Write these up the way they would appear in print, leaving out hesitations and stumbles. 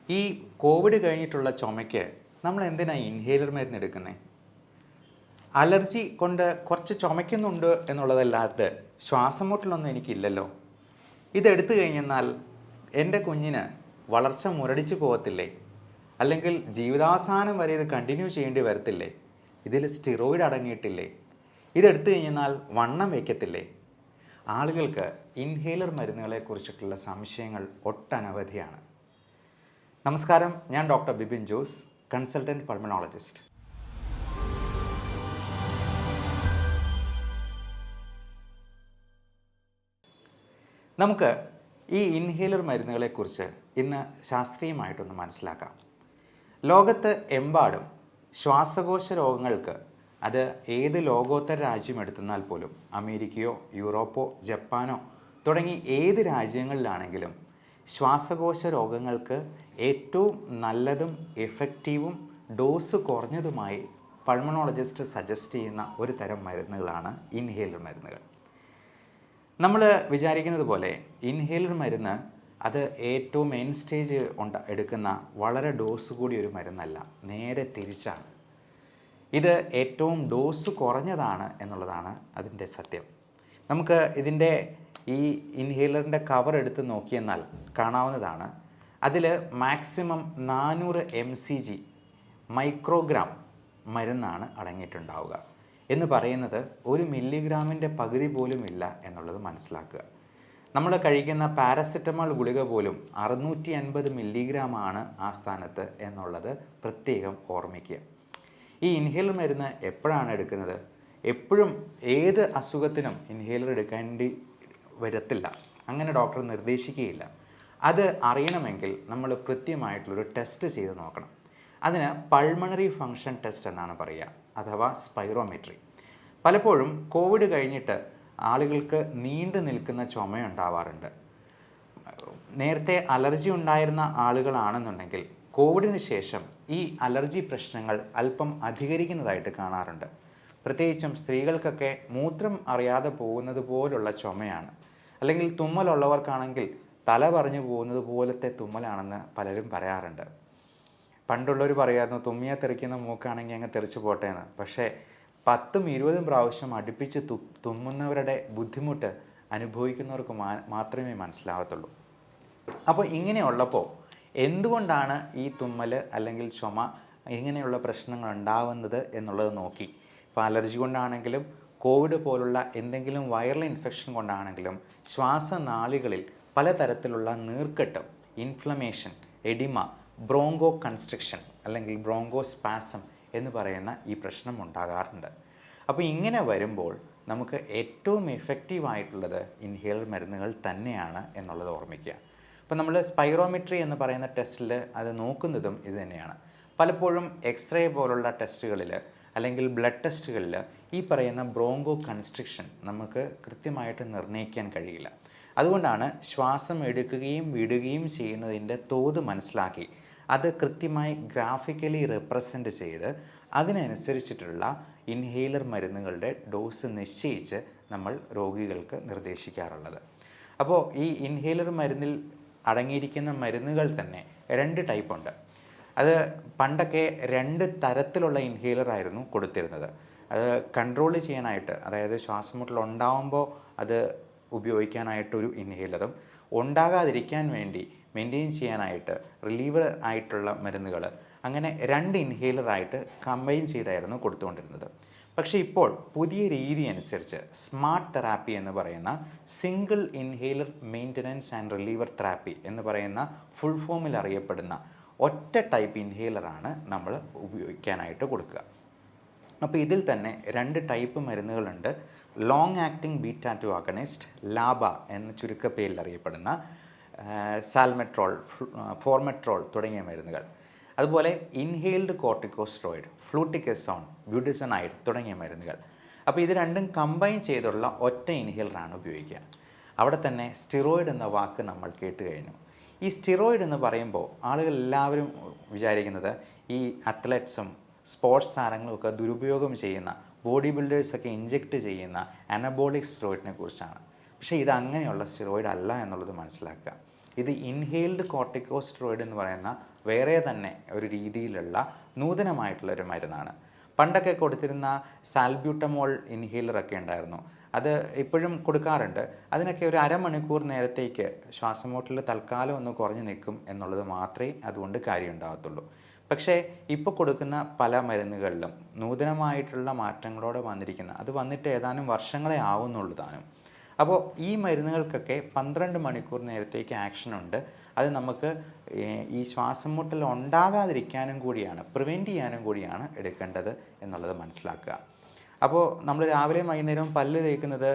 ഈ കോവിഡ് കഴിഞ്ഞിട്ടുള്ള ചുമയ്ക്ക് നമ്മൾ എന്തിനാണ് ഇൻഹേലർ മരുന്ന് എടുക്കുന്നത്? അലർജി കൊണ്ട് കുറച്ച് ചുമയ്ക്കുന്നുണ്ട് എന്നുള്ളതല്ലാതെ ശ്വാസം മുട്ടലൊന്നും എനിക്കില്ലല്ലോ. ഇതെടുത്തു കഴിഞ്ഞെന്നാൽ എൻ്റെ കുഞ്ഞിന് വളർച്ച മുരടിച്ചു പോകത്തില്ലേ? അല്ലെങ്കിൽ ജീവിതാവസാനം വരെ ഇത് കണ്ടിന്യൂ ചെയ്യേണ്ടി വരത്തില്ലേ? ഇതിൽ സ്റ്റിറോയിഡ് അടങ്ങിയിട്ടില്ലേ? ഇതെടുത്തു കഴിഞ്ഞാൽ വണ്ണം വയ്ക്കത്തില്ലേ? ആളുകൾക്ക് ഇൻഹേലർ മരുന്നുകളെക്കുറിച്ചിട്ടുള്ള സംശയങ്ങൾ ഒട്ടനവധിയാണ്. നമസ്കാരം, ഞാൻ doctor Bipin Jose, consultant pulmonologist. നമുക്ക് ഈ ഇൻഹേലർ മരുന്നുകളെക്കുറിച്ച് ഇന്ന് ശാസ്ത്രീയമായിട്ടൊന്ന് മനസ്സിലാക്കാം. ലോകത്ത് എമ്പാടും ശ്വാസകോശ രോഗങ്ങൾക്ക്, അത് ഏത് ലോകോത്തര രാജ്യം എടുത്തെന്നാൽ പോലും അമേരിക്കയോ യൂറോപ്പോ ജപ്പാനോ തുടങ്ങി ഏത് രാജ്യങ്ങളിലാണെങ്കിലും ശ്വാസകോശ രോഗങ്ങൾക്ക് ഏറ്റവും നല്ലതും എഫക്റ്റീവും ഡോസ് കുറഞ്ഞതുമായി പൾമണോളജിസ്റ്റ് സജസ്റ്റ് ചെയ്യുന്ന ഒരു തരം മരുന്നുകളാണ് ഇൻഹേലർ മരുന്നുകൾ. നമ്മൾ വിചാരിക്കുന്നത് പോലെ ഇൻഹേലർ മരുന്ന് അത് ഏറ്റവും എൻഡ് സ്റ്റേജ് എടുക്കുന്ന വളരെ ഡോസ് കൂടിയ ഒരു മരുന്നല്ല, നേരെ തിരിച്ചാണ്. ഇത് ഏറ്റവും ഡോസ് കുറഞ്ഞതാണ് എന്നുള്ളതാണ് അതിൻ്റെ സത്യം. നമുക്ക് ഇതിൻ്റെ ഈ ഇൻഹേലറിൻ്റെ കവർ എടുത്ത് നോക്കിയെന്നാൽ കാണാവുന്നതാണ്. അതിൽ മാക്സിമം 400 mcg മൈക്രോഗ്രാം മരുന്നാണ് അടങ്ങിയിട്ടുണ്ടാവുക. എന്ന് പറയുന്നത് 1 മില്ലിഗ്രാമിൻ്റെ പകുതി പോലും ഇല്ല എന്നുള്ളത് മനസ്സിലാക്കുക. നമ്മൾ കഴിക്കുന്ന പാരസെറ്റമോൾ ഗുളിക പോലും 650 മില്ലിഗ്രാമാണ് ആ സ്ഥാനത്ത് എന്നുള്ളത് പ്രത്യേകം ഓർമ്മിക്കുക. ഈ ഇൻഹേലർ മരുന്ന് എപ്പോഴാണ് എടുക്കുന്നത്? എപ്പോഴും ഏത് അസുഖത്തിനും ഇൻഹേലർ എടുക്കേണ്ടി വരത്തില്ല, അങ്ങനെ ഡോക്ടർ നിർദ്ദേശിക്കുകയില്ല. അത് അറിയണമെങ്കിൽ നമ്മൾ കൃത്യമായിട്ടുള്ളൊരു ടെസ്റ്റ് ചെയ്ത് നോക്കണം. അതിന് പൾമണറി ഫങ്ഷൻ ടെസ്റ്റ് എന്നാണ് പറയുക, അഥവാ സ്പൈറോമെട്രി. പലപ്പോഴും കോവിഡ് കഴിഞ്ഞിട്ട് ആളുകൾക്ക് നീണ്ടു നിൽക്കുന്ന ചുമയുണ്ടാവാറുണ്ട്. നേരത്തെ അലർജി ഉണ്ടായിരുന്ന ആളുകളാണെന്നുണ്ടെങ്കിൽ കോവിഡിന് ശേഷം ഈ അലർജി പ്രശ്നങ്ങൾ അല്പം അധികരിക്കുന്നതായിട്ട് കാണാറുണ്ട്. പ്രത്യേകിച്ചും സ്ത്രീകൾക്കൊക്കെ മൂത്രം അറിയാതെ പോകുന്നത് പോലുള്ള ചുമയാണ്. അല്ലെങ്കിൽ തുമ്മലുള്ളവർക്കാണെങ്കിൽ തല പറഞ്ഞു പോകുന്നത് പോലത്തെ തുമ്മലാണെന്ന് പലരും പറയാറുണ്ട്. പണ്ടുള്ളവർ പറയായിരുന്നു തുമ്മിയെ തെറിക്കുന്ന മൂക്കാണെങ്കിൽ അങ്ങ് തെറിച്ചു പോട്ടെ എന്ന്. പക്ഷേ 10ഉം 20ഉം പ്രാവശ്യം അടുപ്പിച്ച് തുമ്മുന്നവരുടെ ബുദ്ധിമുട്ട് അനുഭവിക്കുന്നവർക്ക് മാത്രമേ മനസ്സിലാവത്തുള്ളൂ. അപ്പോൾ ഇങ്ങനെയുള്ളപ്പോൾ എന്തുകൊണ്ടാണ് ഈ തുമ്മൽ അല്ലെങ്കിൽ ചുമ ഇങ്ങനെയുള്ള പ്രശ്നങ്ങൾ ഉണ്ടാവുന്നത് എന്നുള്ളത് നോക്കി. ഇപ്പോൾ അലർജി കൊണ്ടാണെങ്കിലും കോവിഡ് പോലുള്ള എന്തെങ്കിലും വൈറൽ ഇൻഫെക്ഷൻ കൊണ്ടാണെങ്കിലും ശ്വാസനാളികളിൽ പലതരത്തിലുള്ള നീർക്കെട്ടും, ഇൻഫ്ലമേഷൻ, എഡിമ, ബ്രോങ്കോ കൺസ്ട്രിക്ഷൻ അല്ലെങ്കിൽ ബ്രോങ്കോ സ്പാസം എന്ന് പറയുന്ന ഈ പ്രശ്നം ഉണ്ടാകാറുണ്ട്. അപ്പോൾ ഇങ്ങനെ വരുമ്പോൾ നമുക്ക് ഏറ്റവും എഫക്റ്റീവായിട്ടുള്ളത് ഇൻഹേലർ മരുന്നുകൾ തന്നെയാണ് എന്നുള്ളത് ഓർമ്മിക്കുക. അപ്പോൾ നമ്മൾ സ്പൈറോമെട്രി എന്ന് പറയുന്ന ടെസ്റ്റിൽ അത് നോക്കുന്നതും ഇത് തന്നെയാണ്. പലപ്പോഴും എക്സ്റേ പോലുള്ള ടെസ്റ്റുകളിൽ അല്ലെങ്കിൽ ബ്ലഡ് ടെസ്റ്റുകളിൽ ഈ പറയുന്ന ബ്രോങ്കോ കൺസ്ട്രിക്ഷൻ നമുക്ക് കൃത്യമായിട്ട് നിർണ്ണയിക്കാൻ കഴിയില്ല. അതുകൊണ്ടാണ് ശ്വാസം എടുക്കുകയും വിടുകയും ചെയ്യുന്നതിൻ്റെ തോത് മനസ്സിലാക്കി അത് കൃത്യമായി ഗ്രാഫിക്കലി റെപ്രസെൻ്റ് ചെയ്ത് അതിനനുസരിച്ചിട്ടുള്ള ഇൻഹേലർ മരുന്നുകളുടെ ഡോസ് നിശ്ചയിച്ച് നമ്മൾ രോഗികൾക്ക് നിർദ്ദേശിക്കാറുള്ളത്. അപ്പോൾ ഈ ഇൻഹേലർ മരുന്നിൽ അടങ്ങിയിരിക്കുന്ന മരുന്നുകൾ തന്നെ 2 ടൈപ്പുണ്ട്. അത് പണ്ടൊക്കെ 2 തരത്തിലുള്ള ഇൻഹേലറായിരുന്നു കൊടുത്തിരുന്നത്. അത് കൺട്രോൾ ചെയ്യാനായിട്ട്, അതായത് ശ്വാസമുട്ടൽ ഉണ്ടാകുമ്പോൾ അത് ഉപയോഗിക്കാനായിട്ടൊരു ഇൻഹേലറും, ഉണ്ടാകാതിരിക്കാൻ വേണ്ടി മെയിൻറ്റെയിൻ ചെയ്യാനായിട്ട് റിലീവർ ആയിട്ടുള്ള മരുന്നുകൾ, അങ്ങനെ 2 ഇൻഹേലറായിട്ട് കമ്പൈൻ ചെയ്തായിരുന്നു കൊടുത്തുകൊണ്ടിരുന്നത്. പക്ഷേ ഇപ്പോൾ പുതിയ രീതി അനുസരിച്ച് സ്മാർട്ട് തെറാപ്പി എന്ന് പറയുന്ന single inhaler maintenance and reliever therapy എന്ന് പറയുന്ന ഫുൾ ഫോമിൽ അറിയപ്പെടുന്ന ഒറ്റ ടൈപ്പ് ഇൻഹേലറാണ് നമ്മൾ ഉപയോഗിക്കാനായിട്ട് കൊടുക്കുക. അപ്പോൾ ഇതിൽ തന്നെ 2 type മരുന്നുകളുണ്ട്. Long acting ബീറ്റാ-2 agonist, Lamba എന്ന ചുരുക്കപ്പേരിൽ അറിയപ്പെടുന്ന സാൽമെട്രോൾ, ഫോർമെട്രോൾ തുടങ്ങിയ മരുന്നുകൾ. അതുപോലെ ഇൻഹെയിൽഡ് കോർട്ടിക്കോസ്റ്റോയിഡ്, ഫ്ലൂട്ടിക്കസോൺ, ബ്യൂട്ടിസനൈഡ് തുടങ്ങിയ മരുന്നുകൾ. അപ്പോൾ ഇത് 2ഉം കമ്പൈൻ ചെയ്തുള്ള ഒറ്റ ഇൻഹേലറാണ് ഉപയോഗിക്കുക. അവിടെ തന്നെ സ്റ്റിറോയിഡ് എന്ന വാക്ക് നമ്മൾ കേട്ട് കഴിഞ്ഞു. ഈ സ്റ്റിറോയിഡ് എന്ന് പറയുമ്പോൾ ആളുകൾ എല്ലാവരും വിചാരിക്കുന്നത് ഈ അത്ലറ്റ്സും സ്പോർട്സ് താരങ്ങളും ഒക്കെ ദുരുപയോഗം ചെയ്യുന്ന, ബോഡി ബിൽഡേഴ്സൊക്കെ ഇഞ്ചെക്റ്റ് ചെയ്യുന്ന അനബോളിക് സ്റ്റിറോയിഡിനെ കുറിച്ചാണ്. പക്ഷേ ഇത് അങ്ങനെയുള്ള സ്റ്റിറോയിഡ് അല്ല എന്നുള്ളത് മനസ്സിലാക്കുക. ഇത് ഇൻഹെയിൽഡ് കോർട്ടിക്കോസ്റ്ററോയിഡ് എന്ന് പറയുന്ന വേറെ തന്നെ ഒരു രീതിയിലുള്ള നൂതനമായിട്ടുള്ളൊരു മരുന്നാണ്. പണ്ടൊക്കെ കൊടുത്തിരുന്ന സാൽബ്യൂട്ടമോൾ ഇൻഹേലറൊക്കെ ഉണ്ടായിരുന്നു, അത് ഇപ്പോഴും കൊടുക്കാറുണ്ട്. അതിനൊക്കെ ഒരു അരമണിക്കൂർ നേരത്തേക്ക് ശ്വാസമുട്ടൽ തൽക്കാലം ഒന്ന് കുറഞ്ഞു നിൽക്കും എന്നുള്ളത് മാത്രമേ അതുകൊണ്ട് കാര്യം ഉണ്ടാകത്തുള്ളൂ. പക്ഷേ ഇപ്പോൾ കൊടുക്കുന്ന പല മരുന്നുകളിലും നൂതനമായിട്ടുള്ള മാറ്റങ്ങളോടെ അത് വന്നിട്ട് ഏതാനും വർഷങ്ങളെ ആവുന്നുള്ളൂ താനും. അപ്പോൾ ഈ മരുന്നുകൾക്കൊക്കെ 12 മണിക്കൂർ നേരത്തേക്ക് ആക്ഷനുണ്ട്. അത് നമുക്ക് ഈ ശ്വാസം മുട്ടൽ ഉണ്ടാകാതിരിക്കാനും കൂടിയാണ്, പ്രിവെൻറ്റ് ചെയ്യാനും കൂടിയാണ് എടുക്കേണ്ടത് എന്നുള്ളത് മനസ്സിലാക്കുക. അപ്പോൾ നമ്മൾ രാവിലെയും വൈകുന്നേരവും പല്ല് തേക്കുന്നത്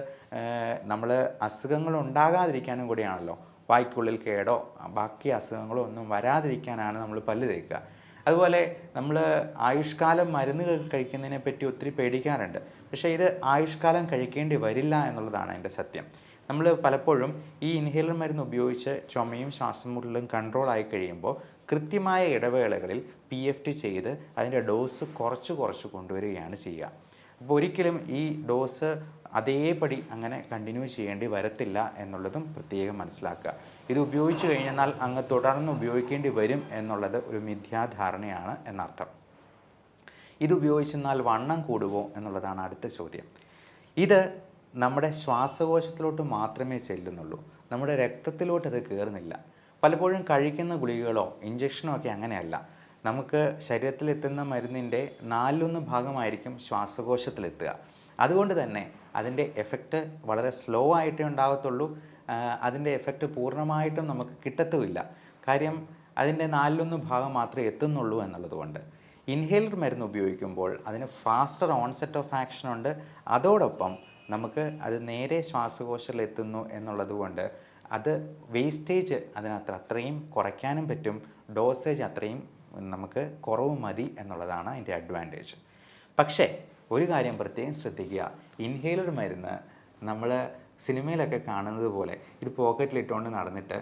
നമ്മൾ അസുഖങ്ങൾ ഉണ്ടാകാതിരിക്കാനും കൂടിയാണല്ലോ. വായ്ക്കുള്ളിൽ കേടോ ബാക്കി അസുഖങ്ങളോ ഒന്നും വരാതിരിക്കാനാണ് നമ്മൾ പല്ല് തേക്കുക. അതുപോലെ നമ്മൾ ആയുഷ്കാലം മരുന്നുകൾ കഴിക്കുന്നതിനെ പറ്റി ഒത്തിരി പേടിക്കാറുണ്ട്. പക്ഷേ ഇത് ആയുഷ്കാലം കഴിക്കേണ്ടി വരില്ല എന്നുള്ളതാണ് അതിൻ്റെ സത്യം. നമ്മൾ പലപ്പോഴും ഈ ഇൻഹേലർ മരുന്ന് ഉപയോഗിച്ച് ചുമയും ശ്വാസം മുട്ടലും കൺട്രോൾ ആയി കഴിയുമ്പോൾ കൃത്യമായ ഇടവേളകളിൽ PFT ചെയ്ത് അതിൻ്റെ ഡോസ് കുറച്ച് കൊണ്ടുവരികയാണ് ചെയ്യുക. അപ്പോൾ ഒരിക്കലും ഈ ഡോസ് അതേപടി അങ്ങനെ കണ്ടിന്യൂ ചെയ്യേണ്ടി വരത്തില്ല എന്നുള്ളതും പ്രത്യേകം മനസ്സിലാക്കുക. ഇത് ഉപയോഗിച്ച് കഴിഞ്ഞാൽ അങ്ങ് തുടർന്ന് ഉപയോഗിക്കേണ്ടി വരും എന്നുള്ളത് ഒരു മിഥ്യാധാരണയാണ് എന്നർത്ഥം. ഇത് ഉപയോഗിച്ചെന്നാൽ വണ്ണം കൂടുമോ എന്നുള്ളതാണ് അടുത്ത ചോദ്യം. ഇത് നമ്മുടെ ശ്വാസകോശത്തിലോട്ട് മാത്രമേ ചെല്ലുന്നുള്ളൂ, നമ്മുടെ രക്തത്തിലോട്ട് അത് കയറുന്നില്ല. പലപ്പോഴും കഴിക്കുന്ന ഗുളികകളോ ഇഞ്ചക്ഷനോ ഒക്കെ അങ്ങനെയല്ല. നമുക്ക് ശരീരത്തിലെത്തുന്ന മരുന്നിൻ്റെ 4/1 ഭാഗമായിരിക്കും ശ്വാസകോശത്തിലെത്തുക. അതുകൊണ്ട് തന്നെ അതിൻ്റെ എഫക്റ്റ് വളരെ സ്ലോ ആയിട്ടേ ഉണ്ടാകത്തുള്ളൂ. അതിൻ്റെ എഫക്റ്റ് പൂർണ്ണമായിട്ടും നമുക്ക് കിട്ടത്തുമില്ല. കാര്യം അതിൻ്റെ 4/1 ഭാഗം മാത്രമേ എത്തുന്നുള്ളൂ എന്നുള്ളതുകൊണ്ട്. ഇൻഹേലർ മരുന്ന് ഉപയോഗിക്കുമ്പോൾ അതിന് ഫാസ്റ്റർ ഓൺസെറ്റ് ഓഫ് ആക്ഷൻ ഉണ്ട്. അതോടൊപ്പം നമുക്ക് അത് നേരെ ശ്വാസകോശത്തിൽ എത്തുന്നു എന്നുള്ളത് കൊണ്ട് അത് വേസ്റ്റേജ് അതിനകത്ത് അത്രയും കുറയ്ക്കാനും പറ്റും, ഡോസേജ് അത്രയും നമുക്ക് കുറവ് മതി എന്നുള്ളതാണ് അതിൻ്റെ അഡ്വാൻറ്റേജ്. പക്ഷേ ഒരു കാര്യം പ്രത്യേകം ശ്രദ്ധിക്കുക, ഇൻഹേലർ മരുന്ന് നമ്മൾ സിനിമയിലൊക്കെ കാണുന്നത് പോലെ ഇത് പോക്കറ്റിലിട്ടുകൊണ്ട് നടന്നിട്ട്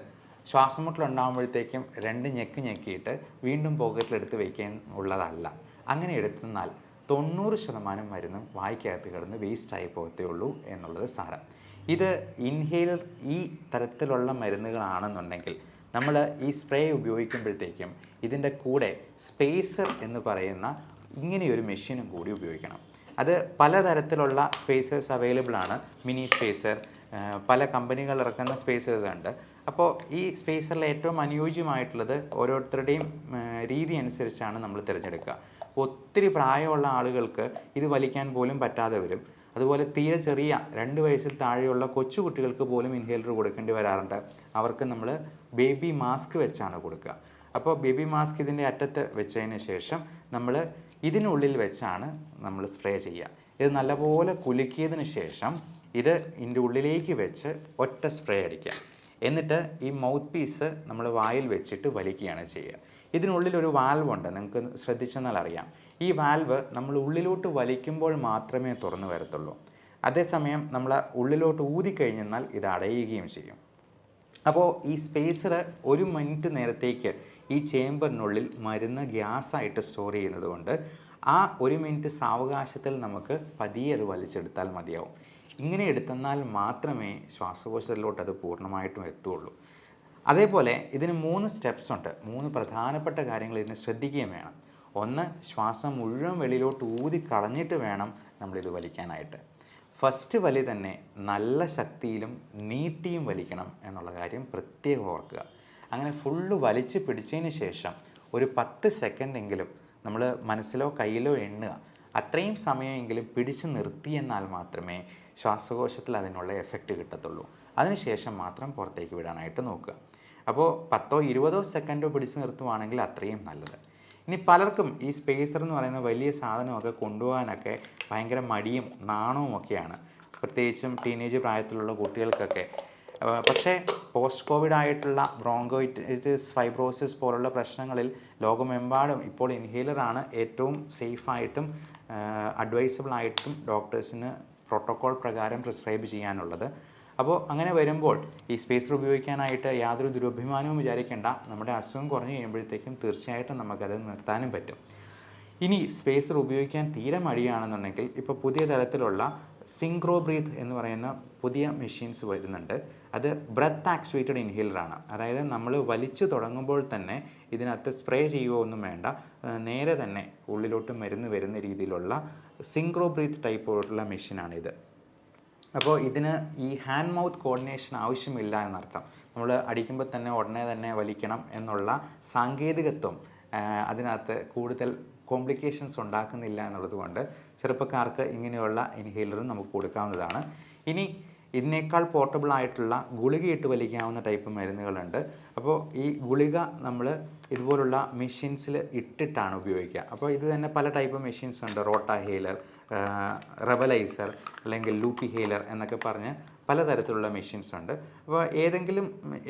ശ്വാസം മുട്ടലുണ്ടാകുമ്പോഴത്തേക്കും 2 ഞെക്കിയിട്ട് വീണ്ടും പോക്കറ്റിലെടുത്ത് വയ്ക്കാൻ ഉള്ളതല്ല. അങ്ങനെ എടുത്തെന്നാൽ 90% മരുന്നും വായ്ക്കകത്ത് കിടന്ന് വേസ്റ്റായി പോകത്തേ ഉള്ളൂ എന്നുള്ളത് സാരം. ഇത് ഇൻഹേലർ ഈ തരത്തിലുള്ള മരുന്നുകളാണെന്നുണ്ടെങ്കിൽ നമ്മൾ ഈ സ്പ്രേ ഉപയോഗിക്കുമ്പോഴത്തേക്കും ഇതിൻ്റെ കൂടെ സ്പേസർ എന്ന് പറയുന്ന ഇങ്ങനെയൊരു മെഷീനും കൂടി ഉപയോഗിക്കണം. അത് പലതരത്തിലുള്ള സ്പേസേഴ്സ് അവൈലബിൾ ആണ്. മിനി സ്പേസർ, പല കമ്പനികൾ ഇറക്കുന്ന സ്പേസേഴ്സ് ഉണ്ട്. അപ്പോൾ ഈ സ്പേസറിൽ ഏറ്റവും അനുയോജ്യമായിട്ടുള്ളത് ഓരോരുത്തരുടെയും രീതി അനുസരിച്ചാണ് നമ്മൾ തിരഞ്ഞെടുക്കുക. ഒത്തിരി പ്രായമുള്ള ആളുകൾക്ക് ഇത് വലിക്കാൻ പോലും പറ്റാതെ വരും. അതുപോലെ തീരെ ചെറിയ 2 വയസ്സിൽ താഴെയുള്ള കൊച്ചു കുട്ടികൾക്ക് പോലും ഇൻഹേലർ കൊടുക്കേണ്ടി വരാറുണ്ട്. അവർക്ക് നമ്മൾ ബേബി മാസ്ക് വെച്ചാണ് കൊടുക്കുക. അപ്പോൾ ബേബി മാസ്ക് ഇതിൻ്റെ അറ്റത്ത് വെച്ചതിന് ശേഷം നമ്മൾ ഇതിനുള്ളിൽ വെച്ചാണ് നമ്മൾ സ്പ്രേ ചെയ്യുക. ഇത് നല്ലപോലെ കുലുക്കിയതിന് ശേഷം ഇത് ഇതിൻ്റെ ഉള്ളിലേക്ക് വെച്ച് ഒറ്റ സ്പ്രേ അടിക്കുക. എന്നിട്ട് ഈ മൗത്ത് പീസ് നമ്മൾ വായിൽ വെച്ചിട്ട് വലിക്കുകയാണ് ചെയ്യുക. ഇതിനുള്ളിൽ ഒരു വാൽവ് ഉണ്ട്, നിങ്ങൾക്ക് ശ്രദ്ധിച്ചെന്നാൽ അറിയാം. ഈ വാൽവ് നമ്മൾ ഉള്ളിലോട്ട് വലിക്കുമ്പോൾ മാത്രമേ തുറന്നു വരത്തുള്ളൂ. അതേസമയം നമ്മൾ ഉള്ളിലോട്ട് ഊതിക്കഴിഞ്ഞാൽ ഇത് അടയുകയും ചെയ്യും. അപ്പോൾ ഈ സ്പേസർ 1 മിനിറ്റ് നേരത്തേക്ക് ഈ ചേമ്പറിനുള്ളിൽ മരുന്ന് ഗ്യാസായിട്ട് സ്റ്റോർ ചെയ്യുന്നത് കൊണ്ട് ആ 1 മിനിറ്റ് സാവകാശത്തിൽ നമുക്ക് പതിയെ അത് വലിച്ചെടുത്താൽ മതിയാവും. ഇങ്ങനെ എടുത്തെന്നാൽ മാത്രമേ ശ്വാസകോശത്തിലോട്ട് അത് പൂർണ്ണമായിട്ടും എത്തുകയുള്ളൂ. അതേപോലെ ഇതിന് 3 സ്റ്റെപ്സ് ഉണ്ട്. 3 പ്രധാനപ്പെട്ട കാര്യങ്ങൾ ഇതിന് ശ്രദ്ധിക്കുകയും വേണം. ഒന്ന്, ശ്വാസം മുഴുവൻ വെളിയിലോട്ട് ഊതി കളഞ്ഞിട്ട് വേണം നമ്മളിത് വലിക്കാനായിട്ട്. ഫസ്റ്റ് വലി തന്നെ നല്ല ശക്തിയിലും നീട്ടിയും വലിക്കണം എന്നുള്ള കാര്യം പ്രത്യേകം ഓർക്കുക. അങ്ങനെ ഫുള്ള് വലിച്ച് പിടിച്ചതിന് ശേഷം ഒരു 10 സെക്കൻഡെങ്കിലും നമ്മൾ മനസ്സിലോ കയ്യിലോ എണ്ണുക. അത്രയും സമയമെങ്കിലും പിടിച്ച് നിർത്തിയെന്നാൽ മാത്രമേ ശ്വാസകോശത്തിൽ അതിനുള്ള എഫക്റ്റ് കിട്ടത്തുള്ളൂ. അതിനുശേഷം മാത്രം പുറത്തേക്ക് വിടാനായിട്ട് നോക്കുക. അപ്പോൾ 10-20 സെക്കൻഡോ പിടിച്ച് നിർത്തുവാണെങ്കിൽ അത്രയും നല്ലത്. ഇനി പലർക്കും ഈ സ്പേസർ എന്ന് പറയുന്ന വലിയ സാധനമൊക്കെ കൊണ്ടുപോകാനൊക്കെ ഭയങ്കര മടിയും നാണവും ഒക്കെയാണ്, പ്രത്യേകിച്ചും ടീനേജ് പ്രായത്തിലുള്ള കുട്ടികൾക്കൊക്കെ. പക്ഷേ പോസ്റ്റ് കോവിഡ് ആയിട്ടുള്ള ബ്രോങ്കോയിറ്റിസ്, ഫൈബ്രോസിസ് പോലുള്ള പ്രശ്നങ്ങളിൽ ലോകമെമ്പാടും ഇപ്പോൾ ഇൻഹേലറാണ് ഏറ്റവും സേഫായിട്ടും അഡ്വൈസബിളായിട്ടും ഡോക്ടേഴ്സിന് പ്രോട്ടോക്കോൾ പ്രകാരം പ്രിസ്ക്രൈബ് ചെയ്യാനുള്ളത്. അപ്പോൾ അങ്ങനെ വരുമ്പോൾ ഈ സ്പേസർ ഉപയോഗിക്കാനായിട്ട് യാതൊരു ദുരഭിമാനവും വിചാരിക്കേണ്ട. നമ്മുടെ അസുഖം കുറഞ്ഞു കഴിയുമ്പോഴത്തേക്കും തീർച്ചയായിട്ടും നമുക്കത് നിർത്താനും പറ്റും. ഇനി സ്പേസർ ഉപയോഗിക്കാൻ തീരെ മടിയാണെന്നുണ്ടെങ്കിൽ ഇപ്പോൾ പുതിയ തരത്തിലുള്ള സിങ്ക്രോ ബ്രീത്ത് എന്ന് പറയുന്ന പുതിയ മെഷീൻസ് വരുന്നുണ്ട്. അത് ബ്രെത്ത് ആക്ച്വേറ്റഡ് ഇൻഹേലറാണ്. അതായത് നമ്മൾ വലിച്ചു തുടങ്ങുമ്പോൾ തന്നെ ഇതിനകത്ത് സ്പ്രേ ചെയ്യുകയോ ഒന്നും വേണ്ട, നേരെ തന്നെ ഉള്ളിലോട്ട് മരുന്ന് വരുന്ന രീതിയിലുള്ള സിങ്ക്രോ ബ്രീത്ത് ടൈപ്പുള്ള മെഷീനാണിത്. അപ്പോൾ ഇതിന് ഈ ഹാൻഡ് മൗത്ത് കോർഡിനേഷൻ ആവശ്യമില്ല എന്നർത്ഥം. നമ്മൾ അടിക്കുമ്പോൾ തന്നെ ഉടനെ തന്നെ വലിക്കണം എന്നുള്ള സാങ്കേതികത്വം അതിനകത്ത് കൂടുതൽ കോംപ്ലിക്കേഷൻസ് ഉണ്ടാക്കുന്നില്ല എന്നുള്ളത് കൊണ്ട് ചെറുപ്പക്കാർക്ക് ഇങ്ങനെയുള്ള ഇൻഹേലറും നമുക്ക് കൊടുക്കാവുന്നതാണ്. ഇനി ഇതിനേക്കാൾ പോർട്ടബിൾ ആയിട്ടുള്ള ഗുളികയിട്ട് വലിക്കാവുന്ന ടൈപ്പ് മരുന്നുകളുണ്ട്. അപ്പോൾ ഈ ഗുളിക നമ്മൾ ഇതുപോലുള്ള മെഷീൻസിൽ ഇട്ടിട്ടാണ് ഉപയോഗിക്കുക. അപ്പോൾ ഇത് തന്നെ പല ടൈപ്പ് മെഷീൻസ് ഉണ്ട്. റോട്ടാ ഹെയിലർ, റെബലൈസർ അല്ലെങ്കിൽ ലൂപ്പി ഹെയിലർ എന്നൊക്കെ പറഞ്ഞ് പലതരത്തിലുള്ള മെഷീൻസ് ഉണ്ട്. അപ്പോൾ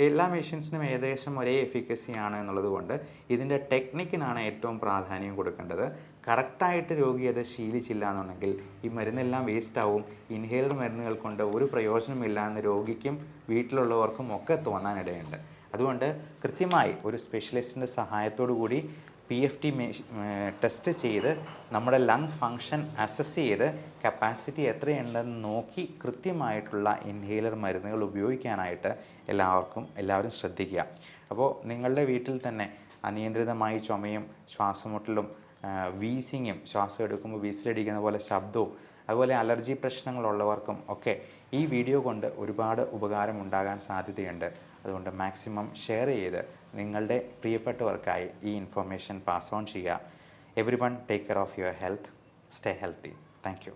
എല്ലാ മെഷീൻസിനും ഏകദേശം ഒരേ എഫിക്കസി ആണ് എന്നുള്ളത് കൊണ്ട് ഇതിൻ്റെ ടെക്നിക്കിനാണ് ഏറ്റവും പ്രാധാന്യം കൊടുക്കേണ്ടത്. കറക്റ്റായിട്ട് രോഗി അത് ശീലിച്ചില്ല എന്നുണ്ടെങ്കിൽ ഈ മരുന്നെല്ലാം വേസ്റ്റ് ആവും. ഇൻഹേലർ മരുന്നുകൾ കൊണ്ട് ഒരു പ്രയോജനമില്ല എന്ന് രോഗിക്കും വീട്ടിലുള്ളവർക്കും ഒക്കെ തോന്നാനിടയുണ്ട്. അതുകൊണ്ട് കൃത്യമായി ഒരു സ്പെഷ്യലിസ്റ്റിൻ്റെ സഹായത്തോടു കൂടി PFT ടെസ്റ്റ് ചെയ്ത് നമ്മുടെ ലങ് ഫങ്ഷൻ അസസ് ചെയ്ത് കപ്പാസിറ്റി എത്രയുണ്ടെന്ന് നോക്കി കൃത്യമായിട്ടുള്ള ഇൻഹേലർ മരുന്നുകൾ ഉപയോഗിക്കാനായിട്ട് എല്ലാവരും ശ്രദ്ധിക്കുക. അപ്പോൾ നിങ്ങളുടെ വീട്ടിൽ തന്നെ അനിയന്ത്രിതമായി ചുമയും ശ്വാസമുട്ടലും വീസിങ്ങും, ശ്വാസം എടുക്കുമ്പോൾ വിസിലടിക്കുന്ന പോലെ ശബ്ദവും, അതുപോലെ അലർജി പ്രശ്നങ്ങളുള്ളവർക്കും ഒക്കെ ഈ വീഡിയോ കൊണ്ട് ഒരുപാട് ഉപകാരം ഉണ്ടാകാൻ സാധ്യതയുണ്ട്. അതുകൊണ്ട് മാക്സിമം ഷെയർ ചെയ്ത് നിങ്ങളുടെ പ്രിയപ്പെട്ടവർക്കായി ഈ ഇൻഫർമേഷൻ പാസ് ഓൺ ചെയ്യുക. Everyone take care of your health. Stay healthy. Thank you.